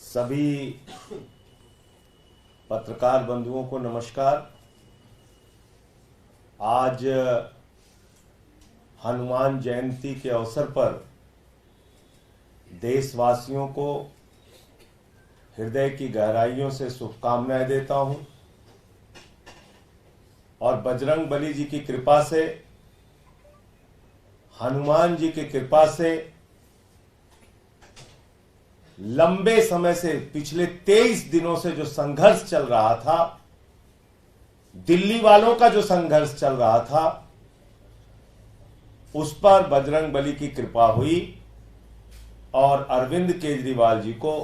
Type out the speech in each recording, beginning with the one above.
सभी पत्रकार बंधुओं को नमस्कार। आज हनुमान जयंती के अवसर पर देशवासियों को हृदय की गहराइयों से शुभकामनाएं देता हूं और बजरंग बली जी की कृपा से, हनुमान जी की कृपा से लंबे समय से पिछले 23 दिनों से जो संघर्ष चल रहा था, दिल्ली वालों का जो संघर्ष चल रहा था, उस पर बजरंग बली की कृपा हुई और अरविंद केजरीवाल जी को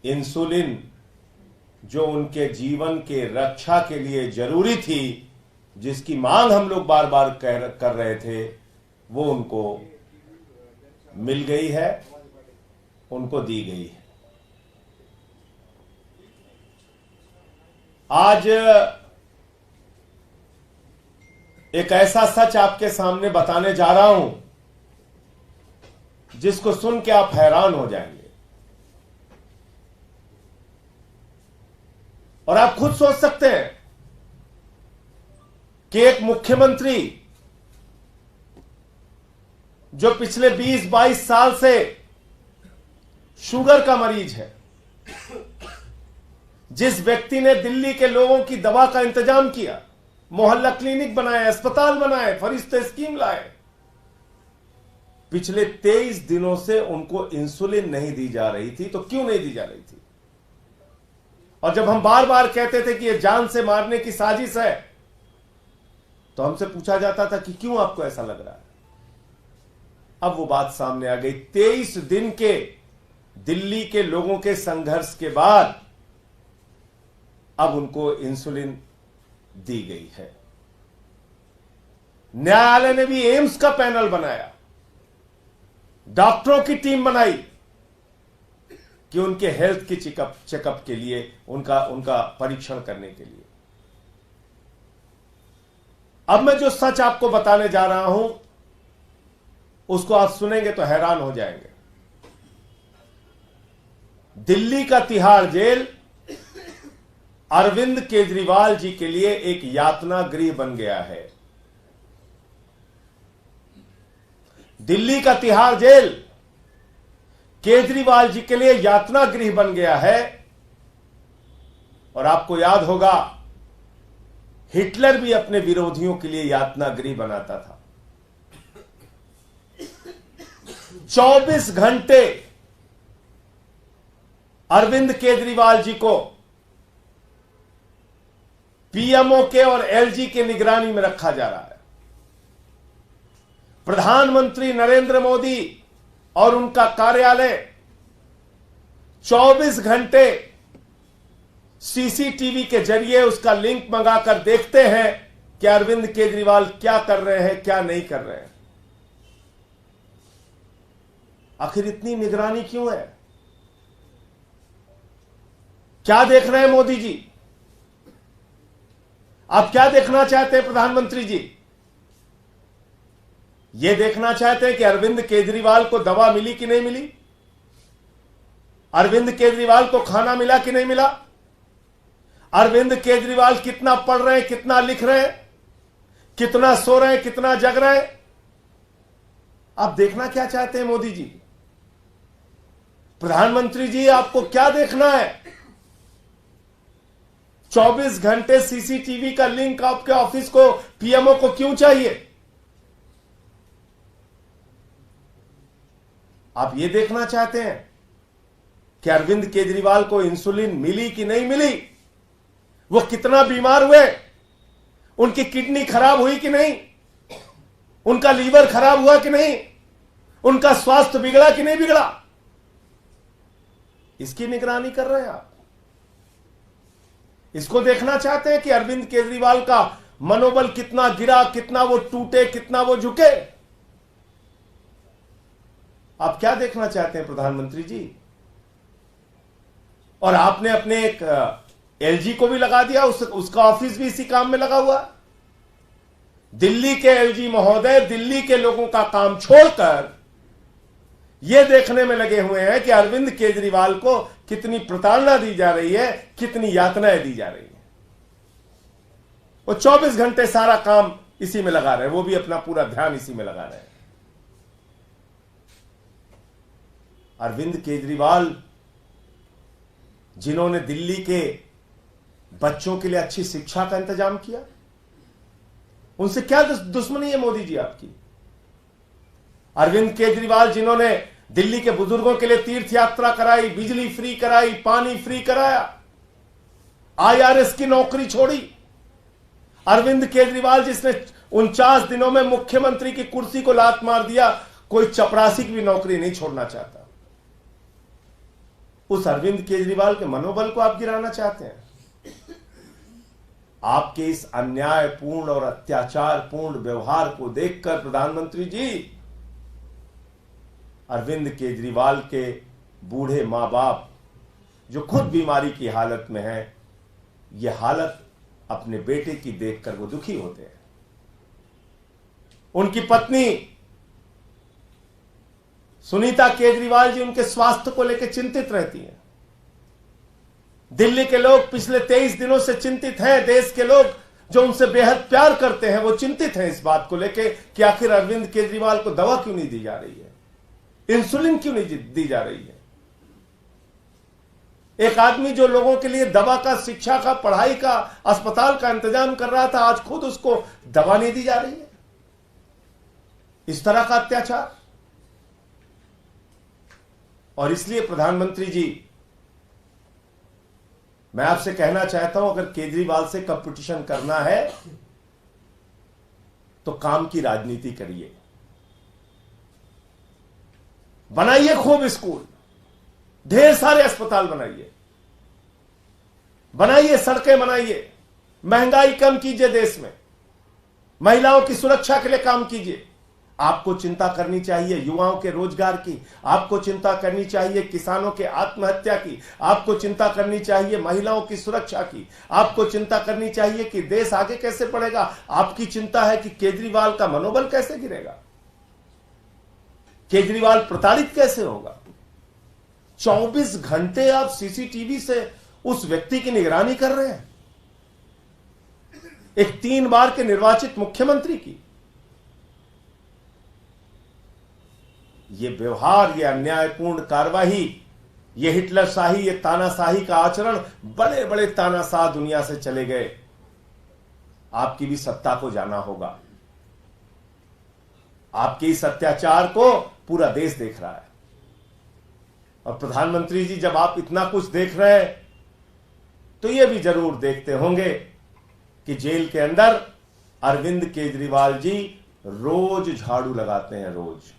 इंसुलिन, जो उनके जीवन के रक्षा के लिए जरूरी थी, जिसकी मांग हम लोग बार बार कर रहे थे, वो उनको मिल गई है, उनको दी गई है। आज एक ऐसा सच आपके सामने बताने जा रहा हूं जिसको सुन के आप हैरान हो जाएंगे और आप खुद सोच सकते हैं कि एक मुख्यमंत्री जो पिछले 20-22 साल से शुगर का मरीज है, जिस व्यक्ति ने दिल्ली के लोगों की दवा का इंतजाम किया, मोहल्ला क्लिनिक बनाए, अस्पताल बनाए, फरिश्ते स्कीम लाए, पिछले 23 दिनों से उनको इंसुलिन नहीं दी जा रही थी। तो क्यों नहीं दी जा रही थी? और जब हम बार बार कहते थे कि यह जान से मारने की साजिश है, तो हमसे पूछा जाता था कि क्यों आपको ऐसा लग रहा है? अब वो बात सामने आ गई। 23 दिन के दिल्ली के लोगों के संघर्ष के बाद अब उनको इंसुलिन दी गई है। न्यायालय ने भी एम्स का पैनल बनाया, डॉक्टरों की टीम बनाई कि उनके हेल्थ की चेकअप के लिए, उनका परीक्षण करने के लिए। अब मैं जो सच आपको बताने जा रहा हूं, उसको आप सुनेंगे तो हैरान हो जाएंगे। दिल्ली का तिहाड़ जेल अरविंद केजरीवाल जी के लिए एक यातना गृह बन गया है। दिल्ली का तिहाड़ जेल केजरीवाल जी के लिए यातना गृह बन गया है। और आपको याद होगा, हिटलर भी अपने विरोधियों के लिए यातना गृह बनाता था। 24 घंटे अरविंद केजरीवाल जी को पीएमओ के और एलजी के निगरानी में रखा जा रहा है। प्रधानमंत्री नरेंद्र मोदी और उनका कार्यालय 24 घंटे सीसीटीवी के जरिए उसका लिंक मंगाकर देखते हैं कि अरविंद केजरीवाल क्या कर रहे हैं, क्या नहीं कर रहे हैं। आखिर इतनी निगरानी क्यों है? क्या देख रहे हैं मोदी जी? आप क्या देखना चाहते हैं प्रधानमंत्री जी? यह देखना चाहते हैं कि अरविंद केजरीवाल को दवा मिली कि नहीं मिली, अरविंद केजरीवाल को खाना मिला कि नहीं मिला, अरविंद केजरीवाल कितना पढ़ रहे हैं, कितना लिख रहे हैं, कितना सो रहे हैं, कितना जग रहे हैं। आप देखना क्या चाहते हैं मोदी जी? प्रधानमंत्री जी, आपको क्या देखना है? 24 घंटे सीसीटीवी का लिंक आपके ऑफिस को, पीएमओ को क्यों चाहिए? आप ये देखना चाहते हैं कि अरविंद केजरीवाल को इंसुलिन मिली कि नहीं मिली, वो कितना बीमार हुए, उनकी किडनी खराब हुई कि नहीं, उनका लीवर खराब हुआ कि नहीं, उनका स्वास्थ्य बिगड़ा कि नहीं बिगड़ा, इसकी निगरानी कर रहे हैं आप। इसको देखना चाहते हैं कि अरविंद केजरीवाल का मनोबल कितना गिरा, कितना वो टूटे, कितना वो झुके। आप क्या देखना चाहते हैं प्रधानमंत्री जी? और आपने अपने एक एलजी को भी लगा दिया, उसका ऑफिस भी इसी काम में लगा हुआ। दिल्ली के एलजी महोदय दिल्ली के लोगों का काम छोड़कर ये देखने में लगे हुए हैं कि अरविंद केजरीवाल को कितनी प्रताड़ना दी जा रही है, कितनी यातनाएं दी जा रही हैं। वो 24 घंटे सारा काम इसी में लगा रहे हैं, वो भी अपना पूरा ध्यान इसी में लगा रहे हैं। अरविंद केजरीवाल, जिन्होंने दिल्ली के बच्चों के लिए अच्छी शिक्षा का इंतजाम किया, उनसे क्या दुश्मनी है मोदी जी आपकी? अरविंद केजरीवाल, जिन्होंने दिल्ली के बुजुर्गों के लिए तीर्थ यात्रा कराई, बिजली फ्री कराई, पानी फ्री कराया, IRS की नौकरी छोड़ी। अरविंद केजरीवाल, जिसने 49 दिनों में मुख्यमंत्री की कुर्सी को लात मार दिया, कोई चपरासी की भी नौकरी नहीं छोड़ना चाहता। उस अरविंद केजरीवाल के मनोबल को आप गिराना चाहते हैं। आपके इस अन्यायपूर्ण और अत्याचारपूर्ण व्यवहार को देखकर प्रधानमंत्री जी, अरविंद केजरीवाल के बूढ़े मां बाप जो खुद बीमारी की हालत में हैं, यह हालत अपने बेटे की देखकर वो दुखी होते हैं। उनकी पत्नी सुनीता केजरीवाल जी उनके स्वास्थ्य को लेकर चिंतित रहती हैं। दिल्ली के लोग पिछले 23 दिनों से चिंतित हैं। देश के लोग जो उनसे बेहद प्यार करते हैं, वो चिंतित हैं इस बात को लेकर कि आखिर अरविंद केजरीवाल को दवा क्यों नहीं दी जा रही है, इंसुलिन क्यों नहीं दी जा रही है। एक आदमी जो लोगों के लिए दवा का, शिक्षा का, पढ़ाई का, अस्पताल का इंतजाम कर रहा था, आज खुद उसको दवा नहीं दी जा रही है। इस तरह का अत्याचार। और इसलिए प्रधानमंत्री जी, मैं आपसे कहना चाहता हूं, अगर केजरीवाल से कंपटीशन करना है तो काम की राजनीति करिए, बनाइए खूब स्कूल, ढेर सारे अस्पताल बनाइए, सड़कें बनाइए, महंगाई कम कीजिए, देश में महिलाओं की सुरक्षा के लिए काम कीजिए। आपको चिंता करनी चाहिए युवाओं के रोजगार की, आपको चिंता करनी चाहिए किसानों के आत्महत्या की, आपको चिंता करनी चाहिए महिलाओं की सुरक्षा की, आपको चिंता करनी चाहिए कि देश आगे कैसे बढ़ेगा। आपकी चिंता है कि केजरीवाल का मनोबल कैसे गिरेगा, केजरीवाल प्रताड़ित कैसे होगा। 24 घंटे आप सीसीटीवी से उस व्यक्ति की निगरानी कर रहे हैं, एक 3 बार के निर्वाचित मुख्यमंत्री की। ये व्यवहार, ये अन्यायपूर्ण कार्रवाई, ये हिटलरशाही, ये तानाशाही का आचरण, बड़े बड़े तानाशाह दुनिया से चले गए। आपकी भी सत्ता को जाना होगा। आपके इस अत्याचार को पूरा देश देख रहा है। और प्रधानमंत्री जी, जब आप इतना कुछ देख रहे हैं तो ये भी जरूर देखते होंगे कि जेल के अंदर अरविंद केजरीवाल जी रोज झाड़ू लगाते हैं, रोज।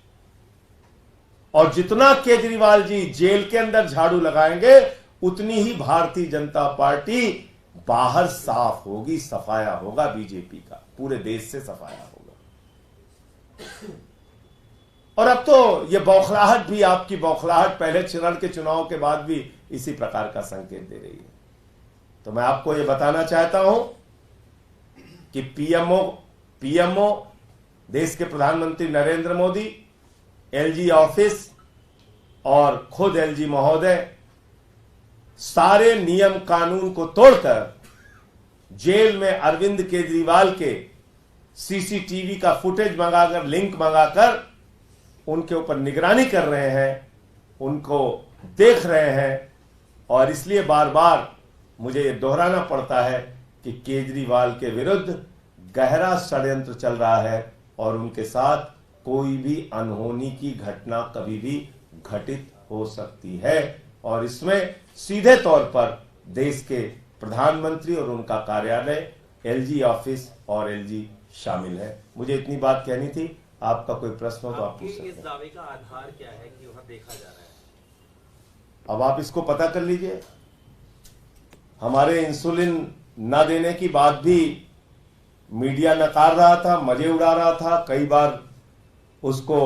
और जितना केजरीवाल जी जेल के अंदर झाड़ू लगाएंगे, उतनी ही भारतीय जनता पार्टी बाहर साफ होगी, सफाया होगा बीजेपी का, पूरे देश से सफाया होगा। और अब तो ये बौखलाहट भी, आपकी बौखलाहट पहले चरण के चुनाव के बाद भी इसी प्रकार का संकेत दे रही है। तो मैं आपको ये बताना चाहता हूं कि पीएमओ देश के प्रधानमंत्री नरेंद्र मोदी, एलजी ऑफिस और खुद एलजी महोदय सारे नियम कानून को तोड़कर जेल में अरविंद केजरीवाल के सीसीटीवी का फुटेज मंगाकर, लिंक मंगाकर उनके ऊपर निगरानी कर रहे हैं, उनको देख रहे हैं। और इसलिए बार बार मुझे यह दोहराना पड़ता है कि केजरीवाल के विरुद्ध गहरा षड्यंत्र चल रहा है और उनके साथ कोई भी अनहोनी की घटना कभी भी घटित हो सकती है। और इसमें सीधे तौर पर देश के प्रधानमंत्री और उनका कार्यालय, एलजी ऑफिस और एलजी शामिल है। मुझे इतनी बात कहनी थी। आपका कोई प्रश्न हो तो आप पूछ सकते हैं। इस दावे का आधार क्या है कि वहां देखा जा रहा है? अब आप इसको पता कर लीजिए। हमारे इंसुलिन न देने की बात भी मीडिया नकार रहा था, मजे उड़ा रहा था। कई बार उसको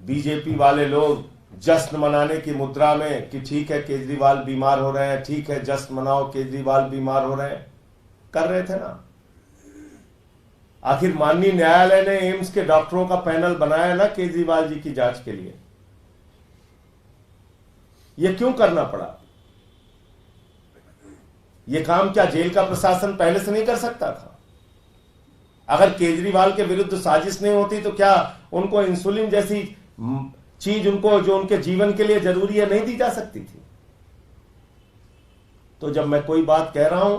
बीजेपी वाले लोग जश्न मनाने की मुद्रा में कि ठीक है केजरीवाल बीमार हो रहे हैं, ठीक है जश्न मनाओ केजरीवाल बीमार हो रहे हैं, कर रहे थे ना। आखिर माननीय न्यायालय ने एम्स के डॉक्टरों का पैनल बनाया ना केजरीवाल जी की जांच के लिए। यह क्यों करना पड़ा? यह काम क्या जेल का प्रशासन पहले से नहीं कर सकता था? अगर केजरीवाल के विरुद्ध साजिश नहीं होती तो क्या उनको इंसुलिन जैसी चीज उनको जो उनके जीवन के लिए जरूरी है नहीं दी जा सकती थी? तो जब मैं कोई बात कह रहा हूं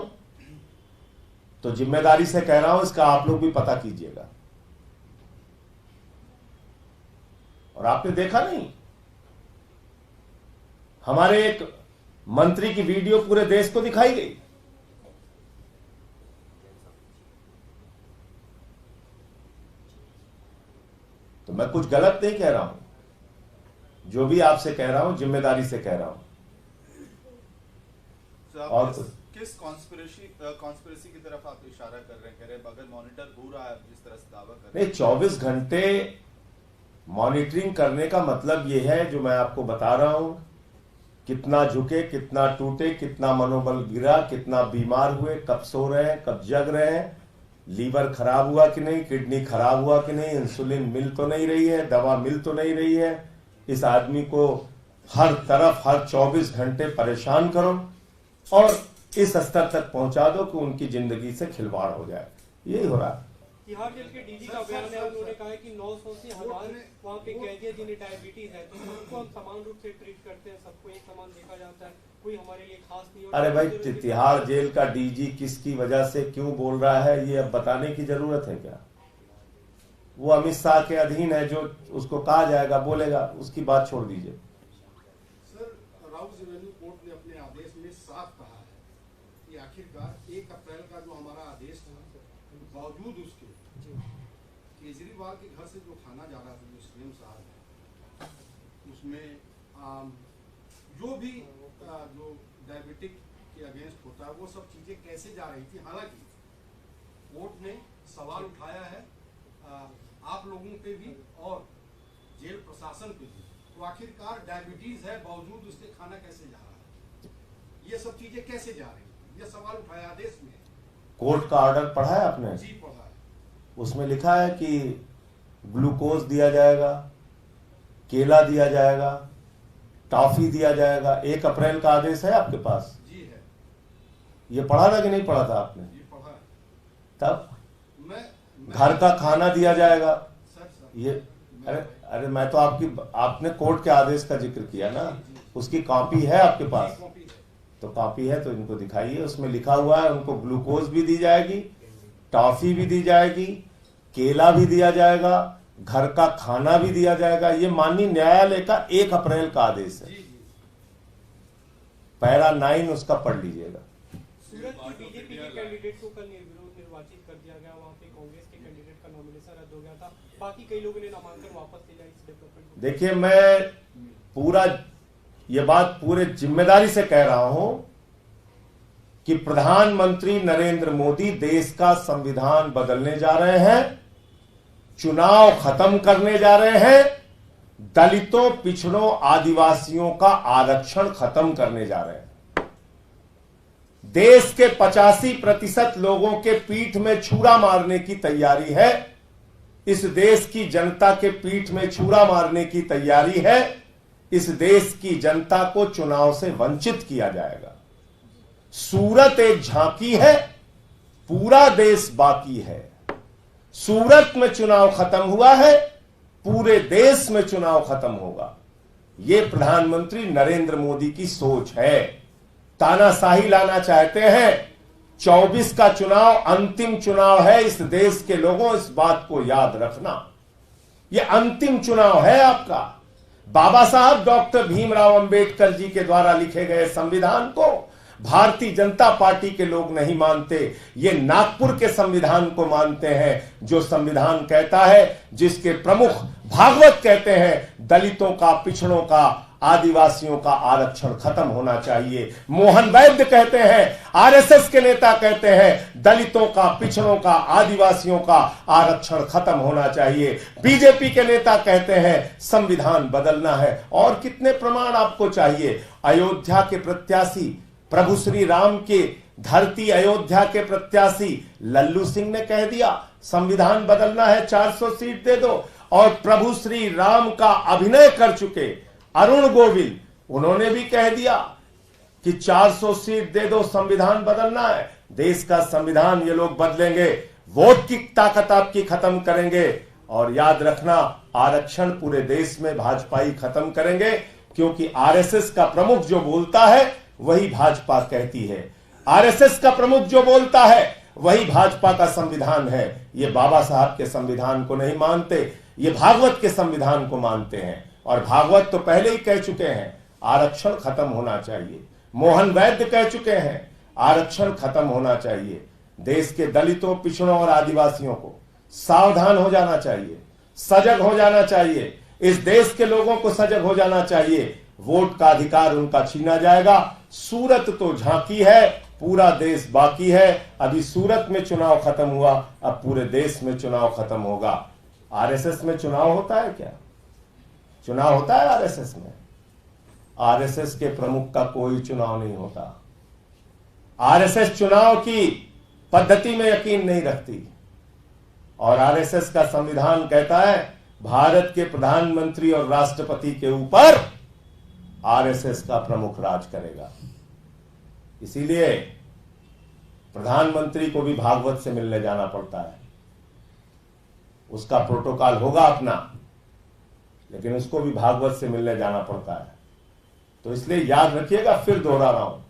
तो जिम्मेदारी से कह रहा हूं, इसका आप लोग भी पता कीजिएगा। और आपने देखा नहीं, हमारे एक मंत्री की वीडियो पूरे देश को दिखाई गई। तो मैं कुछ गलत नहीं कह रहा हूं, जो भी आपसे कह रहा हूं जिम्मेदारी से कह रहा हूं। और किस कॉन्स्पिरेसी की तरफ आप इशारा कर रहे हैं? कह रहे हैं अगर मॉनिटर हो रहा है जिस तरह से दावा कर रहे हैं। नहीं, 24 घंटे मॉनिटरिंग करने का मतलब यह है जो मैं आपको बता रहा हूं, कितना झुके, कितना टूटे, कितना मनोबल गिरा, कितना बीमार हुए, कब सो रहे हैं, कब जग रहे हैं, लीवर खराब हुआ कि नहीं, किडनी खराब हुआ कि नहीं, इंसुलिन मिल तो नहीं रही है, दवा मिल तो नहीं रही है। इस आदमी को हर तरफ हर 24 घंटे परेशान करो और इस स्तर तक पहुंचा दो कि उनकी जिंदगी से खिलवाड़ हो जाए। यही हो रहा है। तिहाड़ जेल के डीजी का बयान है, उन्होंने कहा है कि 900 से 1000 वहाँ पे कैदी है जिन्हें डायबिटीज है, तो उनको हम समान रूप से ट्रीट करते हैं, सबको एक समान देखा जाता है, कोई हमारे लिए खास नहीं। अरे भाई, तिहाड़ जेल का डीजी किसकी वजह से क्यों बोल रहा है ये अब बताने की जरूरत है क्या? वो अमित शाह के अधीन है, जो उसको कहा जाएगा बोलेगा, उसकी बात छोड़ दीजिए। सर, राउत रेवेन्यू कोर्ट ने अपने आदेश में साफ कहा है कि आखिरकार 1 अप्रैल का जो हमारा आदेश था, बावजूद उसके केजरीवाल के घर से जो खाना जा रहा था, जो सीएम साहब है, उसमें जो भी जो डायबिटिक के अगेंस्ट होता है वो सब चीजें कैसे जा रही थी। हालांकि कोर्ट ने सवाल उठाया है आप लोगों पे भी और जेल प्रशासन पे भी, तो आखिरकार डायबिटीज है बावजूद उसके खाना कैसे जा रहा है, ये सब चीजें कैसे जा रही है, ये सवाल उठाया आदेश में। कोर्ट का ऑर्डर पढ़ा है आपने? जी पढ़ा है। उसमें लिखा है कि ग्लूकोज दिया जाएगा, केला दिया जाएगा, टॉफी दिया जाएगा। 1 अप्रैल का आदेश है आपके पास? जी है। ये पढ़ा था कि नहीं पढ़ा था आपने? जी पढ़ा है। तब मैं घर का खाना दिया जाएगा। सर ये अरे मैं तो आपने कोर्ट के आदेश का जिक्र किया ना, उसकी कॉपी है आपके पास? तो कॉपी है तो इनको दिखाइए। उसमें लिखा हुआ है उनको ग्लूकोज भी दी जाएगी, टॉफी भी दी जाएगी, केला भी दिया जाएगा, घर का खाना भी दिया जाएगा। ये माननीय न्यायालय का 1 अप्रैल का आदेश है। पैरा 9 उसका पढ़ लीजिएगा। सूरत के बीजेपी के कैंडिडेट को कल निर्विरोध निर्वाचित कर दिया गया, वहां पे कांग्रेस के कैंडिडेट का नॉमिनेशन रद्द हो गया था, बाकी कई लोगों ने नामांकन वापस ले लिया। इस डेवलपमेंट को देखिए, मैं ये बात पूरे जिम्मेदारी से कह रहा हूं कि प्रधानमंत्री नरेंद्र मोदी देश का संविधान बदलने जा रहे हैं, चुनाव खत्म करने जा रहे हैं, दलितों, पिछड़ों, आदिवासियों का आरक्षण खत्म करने जा रहे हैं। देश के 85% लोगों के पीठ में छुरा मारने की तैयारी है। इस देश की जनता के पीठ में छुरा मारने की तैयारी है। इस देश की जनता को चुनाव से वंचित किया जाएगा। सूरत एक झांकी है, पूरा देश बाकी है। सूरत में चुनाव खत्म हुआ है, पूरे देश में चुनाव खत्म होगा। यह प्रधानमंत्री नरेंद्र मोदी की सोच है। तानाशाही लाना चाहते हैं। 24 का चुनाव अंतिम चुनाव है। इस देश के लोगों, इस बात को याद रखना, यह अंतिम चुनाव है आपका। बाबा साहब डॉक्टर भीमराव अंबेडकर जी के द्वारा लिखे गए संविधान को भारतीय जनता पार्टी के लोग नहीं मानते। ये नागपुर के संविधान को मानते हैं, जो संविधान कहता है, जिसके प्रमुख भागवत कहते हैं, दलितों का, पिछड़ों का, आदिवासियों का आरक्षण खत्म होना चाहिए। मोहन वैद्य कहते हैं, आरएसएस के नेता कहते हैं, दलितों का, पिछड़ों का, आदिवासियों का आरक्षण खत्म होना चाहिए। बीजेपी के नेता कहते हैं संविधान बदलना है। और कितने प्रमाण आपको चाहिए? अयोध्या के प्रत्याशी, प्रभु श्री राम के धरती अयोध्या के प्रत्याशी लल्लू सिंह ने कह दिया संविधान बदलना है 400 सीट दे दो। और प्रभु श्री राम का अभिनय कर चुके अरुण गोविल, उन्होंने भी कह दिया कि 400 सीट दे दो, संविधान बदलना है। देश का संविधान ये लोग बदलेंगे, वोट की ताकत आपकी खत्म करेंगे। और याद रखना, आरक्षण पूरे देश में भाजपा ही खत्म करेंगे, क्योंकि आरएसएस का प्रमुख जो बोलता है वही भाजपा कहती है। आरएसएस का प्रमुख जो बोलता है वही भाजपा का संविधान है। ये बाबा साहब के संविधान को नहीं मानते, ये भागवत के संविधान को मानते हैं। और भागवत तो पहले ही कह चुके हैं आरक्षण खत्म होना चाहिए। मोहन वैद्य कह चुके हैं आरक्षण खत्म होना चाहिए। देश के दलितों, पिछड़ों और आदिवासियों को सावधान हो जाना चाहिए, सजग हो जाना चाहिए। इस देश के लोगों को सजग हो जाना चाहिए। वोट का अधिकार उनका छीना जाएगा। सूरत तो झांकी है, पूरा देश बाकी है। अभी सूरत में चुनाव खत्म हुआ, अब पूरे देश में चुनाव खत्म होगा। आरएसएस में चुनाव होता है क्या? चुनाव होता है आरएसएस में? आरएसएस के प्रमुख का कोई चुनाव नहीं होता। आरएसएस चुनाव की पद्धति में यकीन नहीं रखती। और आरएसएस का संविधान कहता है भारत के प्रधानमंत्री और राष्ट्रपति के ऊपर आरएसएस का प्रमुख राज करेगा। इसीलिए प्रधानमंत्री को भी भागवत से मिलने जाना पड़ता है। उसका प्रोटोकॉल होगा अपना, लेकिन उसको भी भागवत से मिलने जाना पड़ता है। तो इसलिए याद रखिएगा, फिर दोहरा रहा हूं,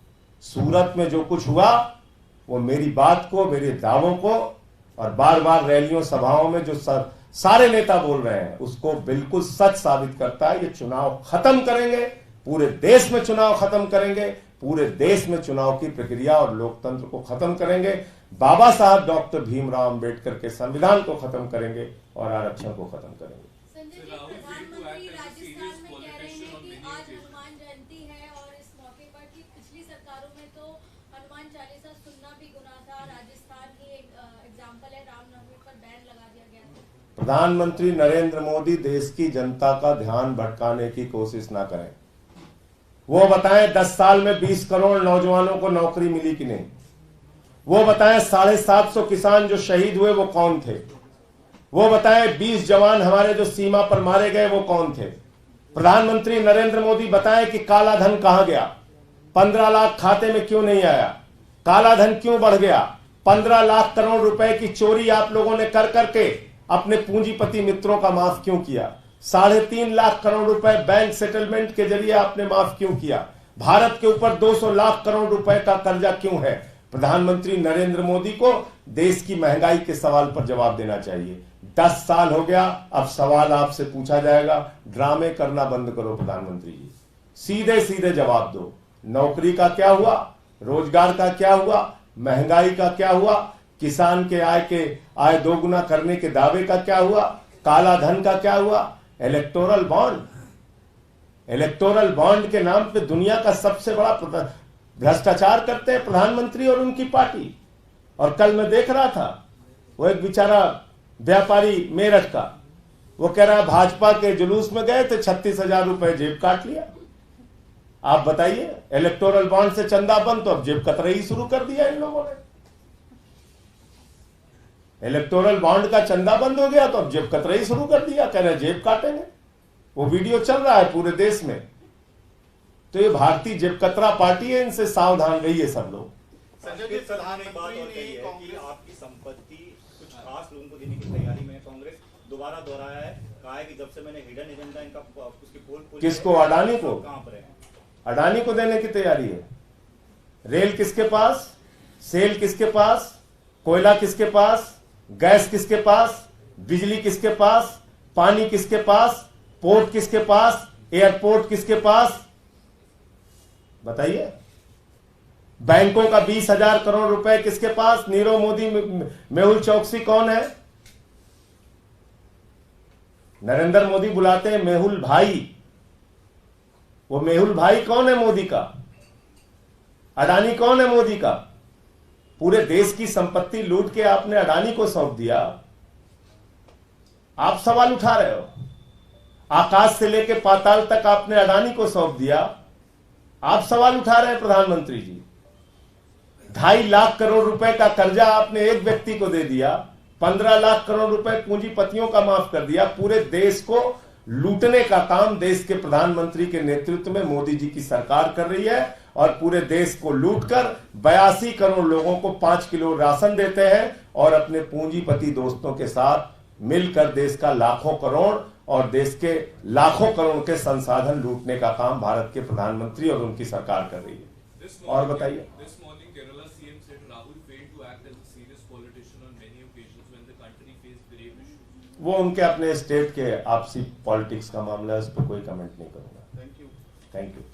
सूरत में जो कुछ हुआ वो मेरी बात को, मेरे दावों को और बार बार रैलियों, सभाओं में जो सारे नेता बोल रहे हैं उसको बिल्कुल सच साबित करता है। ये चुनाव खत्म करेंगे, पूरे देश में चुनाव खत्म करेंगे, पूरे देश में चुनाव की प्रक्रिया और लोकतंत्र को खत्म करेंगे। बाबा साहब डॉक्टर भीमराव अंबेडकर के संविधान को खत्म करेंगे और आरक्षण को खत्म करेंगे। संजय जी, प्रधानमंत्री राजस्थान में कह रहे हैं कि आज हनुमान जयंती है और इस मौके पर कि पिछली सरकारों में तो हनुमान चालीसा सुनना भी गुनाह था। राजस्थान ही एक एग्जाम्पल है, रामनवमी पर बैन लगा दिया गया था। प्रधानमंत्री नरेंद्र मोदी देश की जनता का ध्यान भटकाने की कोशिश ना करें। वो बताएं 10 साल में 20 करोड़ नौजवानों को नौकरी मिली कि नहीं। वो बताएं 750 किसान जो शहीद हुए वो कौन थे। वो बताएं 20 जवान हमारे जो सीमा पर मारे गए वो कौन थे। प्रधानमंत्री नरेंद्र मोदी बताएं कि काला धन कहां गया, 15 लाख खाते में क्यों नहीं आया, काला धन क्यों बढ़ गया, 15 लाख करोड़ रुपए की चोरी आप लोगों ने कर करके अपने पूंजीपति मित्रों का माफ क्यों किया, 3.5 लाख करोड़ रुपए बैंक सेटलमेंट के जरिए आपने माफ क्यों किया, भारत के ऊपर 200 लाख करोड़ रुपए का कर्जा क्यों है। प्रधानमंत्री नरेंद्र मोदी को देश की महंगाई के सवाल पर जवाब देना चाहिए। 10 साल हो गया, अब सवाल आपसे पूछा जाएगा, ड्रामे करना बंद करो प्रधानमंत्री जी, सीधे सीधे जवाब दो। नौकरी का क्या हुआ, रोजगार का क्या हुआ, महंगाई का क्या हुआ, किसान के आय दोगुना करने के दावे का क्या हुआ, काला धन का क्या हुआ, इलेक्टोरल बॉन्ड के नाम पे दुनिया का सबसे बड़ा भ्रष्टाचार करते हैं प्रधानमंत्री और उनकी पार्टी। और कल मैं देख रहा था, वो एक बेचारा व्यापारी मेरठ का, वो कह रहा है भाजपा के जुलूस में गए थे 36,000 रुपए जेब काट लिया। आप बताइए, इलेक्टोरल बॉन्ड से चंदा बंद तो अब जेब कतरई शुरू कर दिया इन लोगों ने। इलेक्टोरल बॉन्ड का चंदा बंद हो गया तो अब जेब कतरई शुरू कर दिया, कह रहे जेब काटेंगे। वो वीडियो चल रहा है पूरे देश में। तो ये भारतीय जेब कतरा पार्टी है, इनसे सावधान रहिए सब लोग। संजय जी, प्रधान एक बात और कही है कि आपकी संपत्ति कुछ खास लोगों को देने की तैयारी में कांग्रेस दोबारा दोहराया है, कहा है कि जब से मैंने हिडन एजेंडा इनका उसकी पोल किसको, अडानी को, कहां पर है, अडानी को देने की तैयारी है। रेल किसके पास, सेल किसके पास, कोयला किसके पास, गैस किसके पास, बिजली किसके पास, पानी किसके पास, पोर्ट किसके पास, एयरपोर्ट किसके पास, बताइए। बैंकों का 20,000 करोड़ रुपए किसके पास, नीरव मोदी, मेहुल चौकसी कौन है। नरेंद्र मोदी बुलाते हैं मेहुल भाई, वो मेहुल भाई कौन है मोदी का, अडानी कौन है मोदी का। पूरे देश की संपत्ति लूट के आपने अडानी को सौंप दिया। आप सवाल उठा रहे हो, आकाश से लेकर पाताल तक आपने अडानी को सौंप दिया। आप सवाल उठा रहे हैं प्रधानमंत्री जी। 2.5 लाख करोड़ रुपए का कर्जा आपने एक व्यक्ति को दे दिया। 15 लाख करोड़ रुपए पूंजीपतियों का माफ कर दिया। पूरे देश को लूटने का काम देश के प्रधानमंत्री के नेतृत्व में मोदी जी की सरकार कर रही है और पूरे देश को लूटकर 82 करोड़ लोगों को 5 किलो राशन देते हैं और अपने पूंजीपति दोस्तों के साथ मिलकर देश का लाखों करोड़ और देश के लाखों करोड़ के संसाधन लूटने का काम भारत के प्रधानमंत्री और उनकी सरकार कर रही है। और बताइए। वो उनके अपने स्टेट के आपसी पॉलिटिक्स का मामला है, उस पर कोई कमेंट नहीं करूंगा। Thank you.